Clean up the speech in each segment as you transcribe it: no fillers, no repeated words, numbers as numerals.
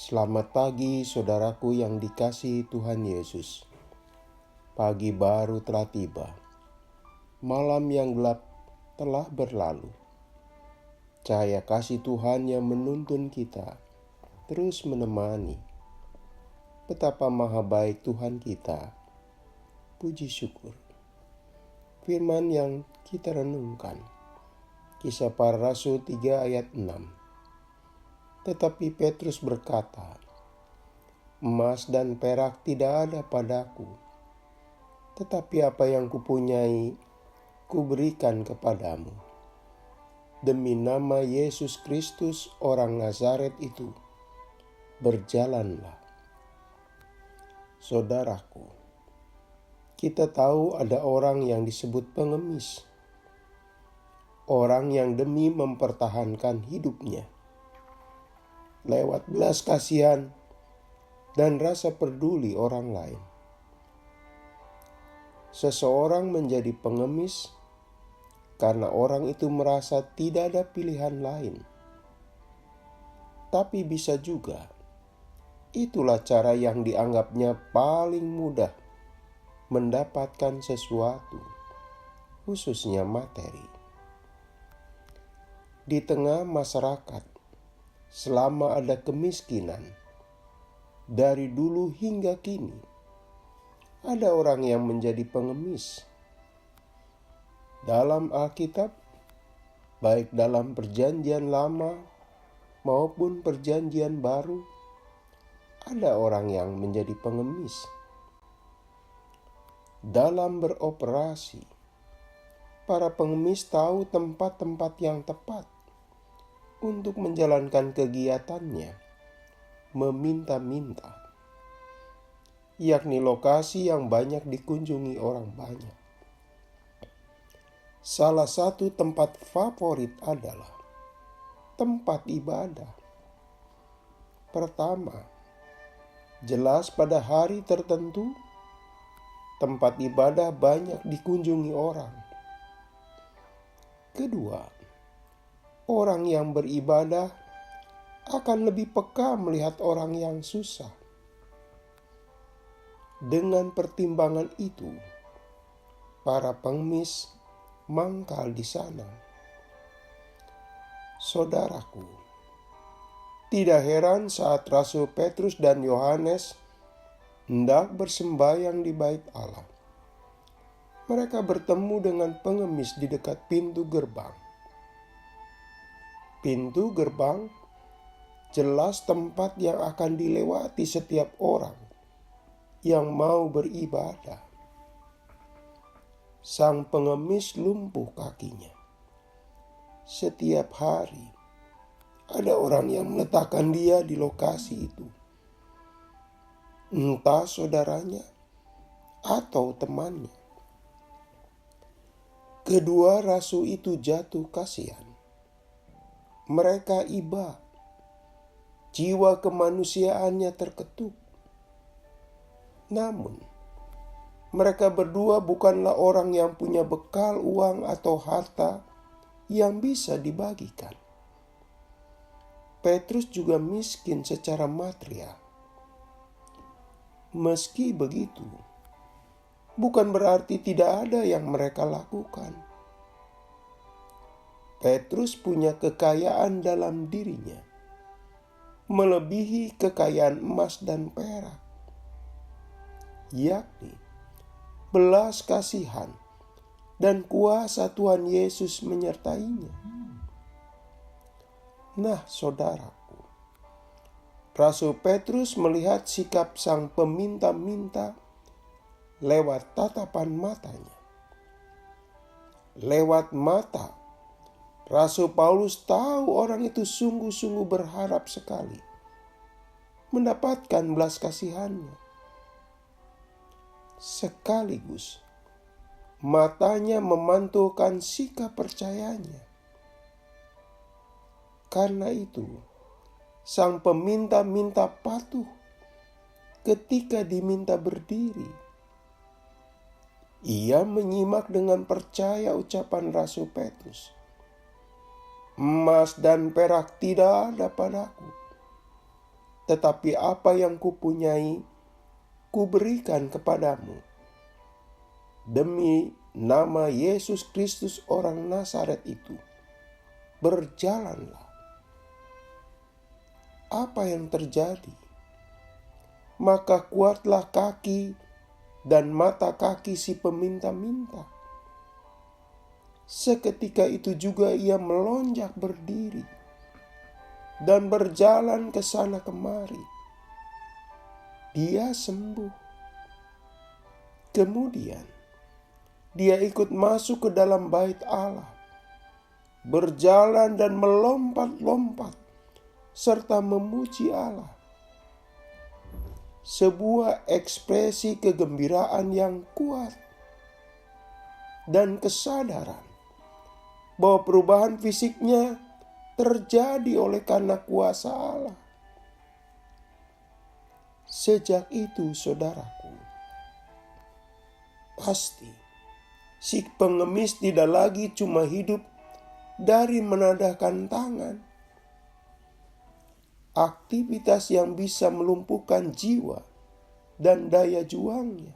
Selamat pagi saudaraku yang dikasihi Tuhan Yesus. Pagi baru telah tiba. Malam yang gelap telah berlalu. Cahaya kasih Tuhan yang menuntun kita terus menemani. Betapa maha baik Tuhan kita. Puji syukur. Firman yang kita renungkan. Kisah Para Rasul 3 ayat 6. Tetapi Petrus berkata, "Emas dan perak tidak ada padaku, tetapi apa yang kupunyai, kuberikan kepadamu. Demi nama Yesus Kristus orang Nazaret itu, berjalanlah." Saudaraku, kita tahu ada orang yang disebut pengemis, orang yang demi mempertahankan hidupnya, lewat belas kasihan dan rasa peduli orang lain. Seseorang menjadi pengemis karena orang itu merasa tidak ada pilihan lain. Tapi bisa juga, itulah cara yang dianggapnya paling mudah mendapatkan sesuatu, khususnya materi. Di tengah masyarakat, selama ada kemiskinan, dari dulu hingga kini, ada orang yang menjadi pengemis. Dalam Alkitab, baik dalam Perjanjian Lama maupun Perjanjian Baru, ada orang yang menjadi pengemis. Dalam beroperasi, para pengemis tahu tempat-tempat yang tepat untuk menjalankan kegiatannya, meminta-minta, yakni lokasi yang banyak dikunjungi orang banyak. Salah satu tempat favorit adalah tempat ibadah. Pertama, jelas pada hari tertentu, tempat ibadah banyak dikunjungi orang. Kedua, orang yang beribadah akan lebih peka melihat orang yang susah. Dengan pertimbangan itu, para pengemis mangkal di sana. Saudaraku, tidak heran saat Rasul Petrus dan Yohanes hendak bersembahyang di bait Allah, mereka bertemu dengan pengemis di dekat pintu gerbang. Pintu gerbang jelas tempat yang akan dilewati setiap orang yang mau beribadah. Sang pengemis lumpuh kakinya. Setiap hari ada orang yang meletakkan dia di lokasi itu. Entah saudaranya atau temannya. Kedua rasul itu jatuh kasihan. Mereka iba, jiwa kemanusiaannya terketuk. Namun, mereka berdua bukanlah orang yang punya bekal uang atau harta yang bisa dibagikan. Petrus juga miskin secara material. Meski begitu, bukan berarti tidak ada yang mereka lakukan. Petrus punya kekayaan dalam dirinya, melebihi kekayaan emas dan perak, yakni belas kasihan dan kuasa Tuhan Yesus menyertainya. Nah, saudaraku, Rasul Petrus melihat sikap sang peminta-minta lewat tatapan matanya. Lewat mata, Rasul Paulus tahu orang itu sungguh-sungguh berharap sekali mendapatkan belas kasihannya. Sekaligus, matanya memantulkan sikap percayanya. Karena itu, sang peminta-minta patuh ketika diminta berdiri. Ia menyimak dengan percaya ucapan Rasul Petrus. "Emas dan perak tidak ada padaku, tetapi apa yang kupunyai, kuberikan kepadamu. Demi nama Yesus Kristus orang Nazaret itu, berjalanlah. Apa yang terjadi? Maka kuatlah kaki dan mata kaki si peminta-minta. Seketika itu juga ia melonjak berdiri dan berjalan ke sana kemari. Dia sembuh. Kemudian dia ikut masuk ke dalam bait Allah, berjalan dan melompat-lompat serta memuji Allah. Sebuah ekspresi kegembiraan yang kuat dan kesadaran bahwa perubahan fisiknya terjadi oleh karena kuasa Allah. Sejak itu, saudaraku, pasti si pengemis tidak lagi cuma hidup dari menadahkan tangan. Aktivitas yang bisa melumpuhkan jiwa dan daya juangnya.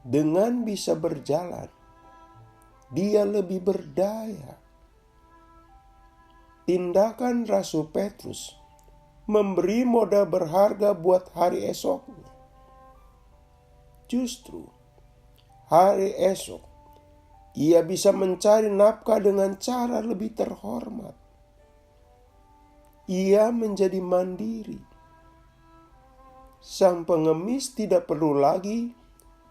Dengan bisa berjalan, dia lebih berdaya. Tindakan Rasul Petrus memberi modal berharga buat hari esoknya. Justru hari esok ia bisa mencari nafkah dengan cara lebih terhormat. Ia menjadi mandiri. Sang pengemis tidak perlu lagi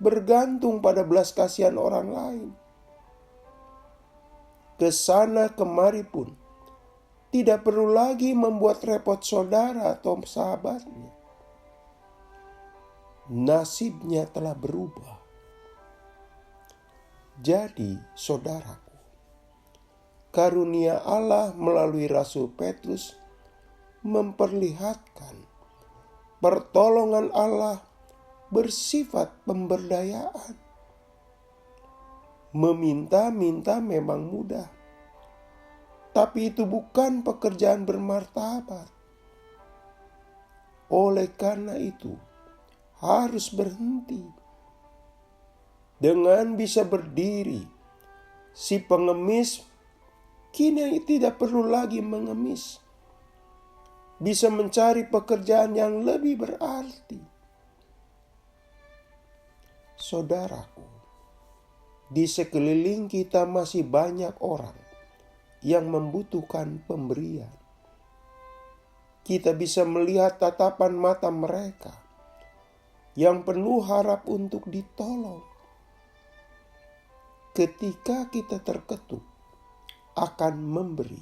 bergantung pada belas kasihan orang lain. Kesana kemari pun tidak perlu lagi membuat repot saudara atau sahabatnya. Nasibnya telah berubah. Jadi, saudaraku, karunia Allah melalui Rasul Petrus memperlihatkan pertolongan Allah bersifat pemberdayaan. Meminta-minta memang mudah, tapi itu bukan pekerjaan bermartabat. Oleh karena itu, harus berhenti. Dengan bisa berdiri, si pengemis kini tidak perlu lagi mengemis. Bisa mencari pekerjaan yang lebih berarti. Saudaraku, di sekeliling kita masih banyak orang yang membutuhkan pemberian. Kita bisa melihat tatapan mata mereka yang penuh harap untuk ditolong. Ketika kita terketuk akan memberi,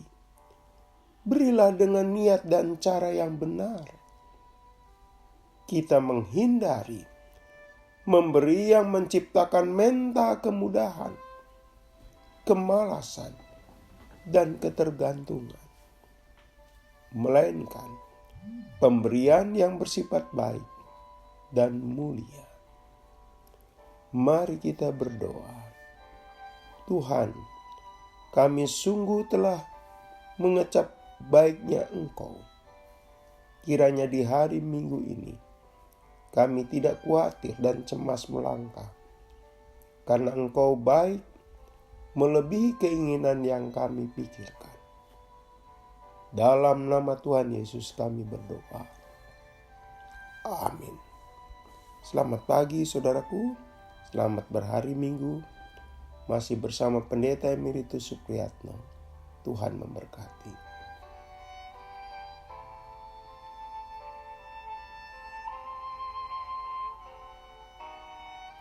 berilah dengan niat dan cara yang benar. Kita menghindari memberi yang menciptakan mental kemudahan, kemalasan, dan ketergantungan. Melainkan pemberian yang bersifat baik dan mulia. Mari kita berdoa. Tuhan, kami sungguh telah mengecap baiknya Engkau. Kiranya di hari Minggu ini kami tidak khawatir dan cemas melangkah, karena Engkau baik melebihi keinginan yang kami pikirkan. Dalam nama Tuhan Yesus kami berdoa. Amin. Selamat pagi saudaraku, selamat berhari Minggu. Masih bersama Pendeta Emeritus Supriyatno. Tuhan memberkati.